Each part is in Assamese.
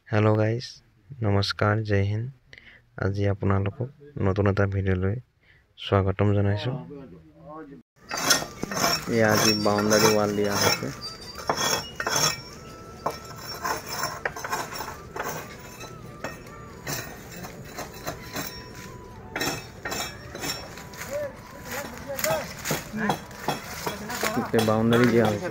हेलो गाइस नमस्कार जय हिंद আজি আপোনালোকক নতুন এটা ভিডিওলৈ স্বাগতম জনাইছো এই আজি বাউন্ডারি ওয়াল দিয়া আছে এই বাউন্ডারি দিয়া আছে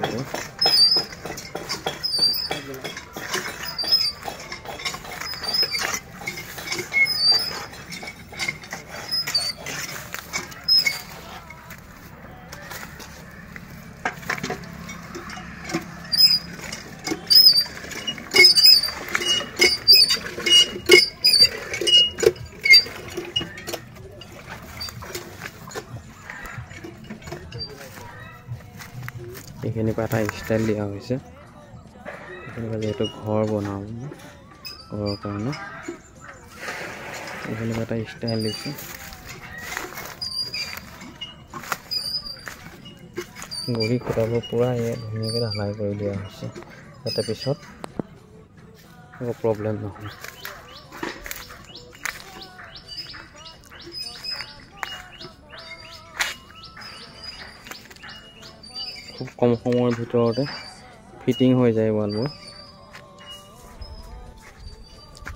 এখানে পাটা স্টাইল দিয়া হয়েছে এখানে যেহেতু ঘর বনাব ঘরের কারণে এখানে পাটা স্টাইল দিছে গড়ি খুঁটাব পুরা ধুনীয়াকৈ ঢালাই কৰি দিয়া হৈছে যাতে পিছত একো প্ৰব্লেম নহয় খুব কম সময়ৰ ভিতৰতে ফিটিং হৈ যায় ওয়ালবোৰ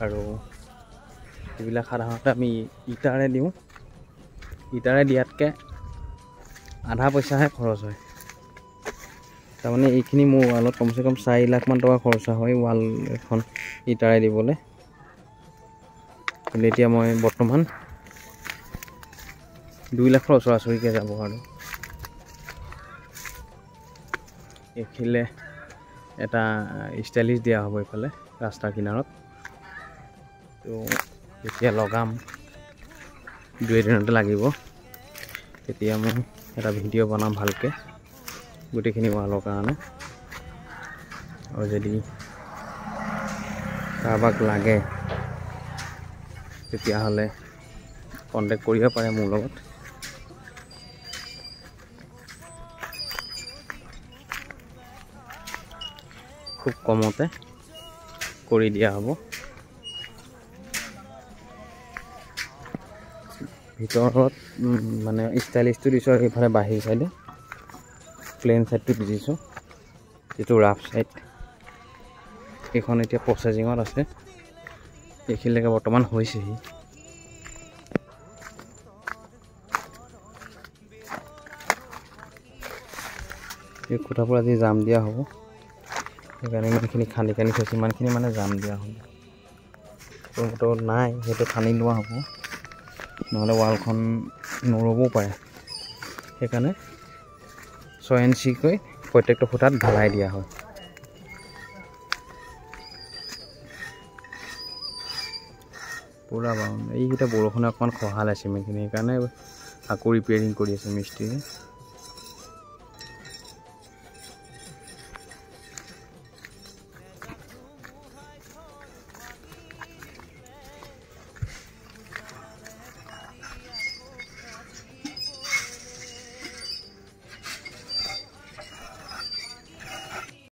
আৰু এইবিলাক সাধাৰণতে আমি ইটাৰে দিওঁ ইটাৰে দিয়াতকৈ আধা পইচাহে খৰচ হয় তাৰমানে এইখিনি মোৰ ওয়ালত কমসে কম 4 লাখ মান টকা খৰচ হয় ওয়াল এখন ইটাৰে দিবলৈ কিন্তু এতিয়া মই বৰ্তমান 2 লাখৰ ওচৰা-ওচৰিকৈ যাব আৰু এখিলে এটা স্টাইলিশ দিয়া হ'ব ইফালে ৰাস্তাৰ কিনাৰত তো এতিয়া লগাম 2 দিনতে লাগিব তেতিয়া মই এটা ভিডিও বনাম ভালকে গোটেইখিনি ওয়ালৰ কাৰণে আৰু যদি কাৰোবাক লাগে তেতিয়া হলে কন্টাক্ট কৰিব পাৰে মোৰ লগত খুব কমতে কৰি দিয়া হ'ব ভিতৰত মানে স্টাইলিশটো দিছো আৰু ইফালে বাহিৰ সাইডে প্লেন সাইডটো দিছো যেটো ৰাফ সাইড এখন এতিয়া প্ৰসেসিংত আছে এখিলৈকে বৰ্তমান হৈছেহি এই খুঁটাবোৰ আজি জাম দিয়া হ'ব এখানে ইমানখিনি খানি থৈছে ইমানখিনি মানে জাম দিয়া হ'ব তো নাই সেইটো খানি লোৱা হ'ব নহলে ওয়ালখন নৰবও পাৰে সেইকাৰণে 6 ইঞ্চি কৈ প্ৰত্যেকটো খুঁটাত ঢালাই দিয়া হয় পুৰা বাউন্ডাৰি এইটা বৰষুণে অকমান খহাল আছে মেখিনি সেইকাৰণে আকৌ ৰিপেয়াৰিং কৰি আছে মিস্ত্ৰীয়ে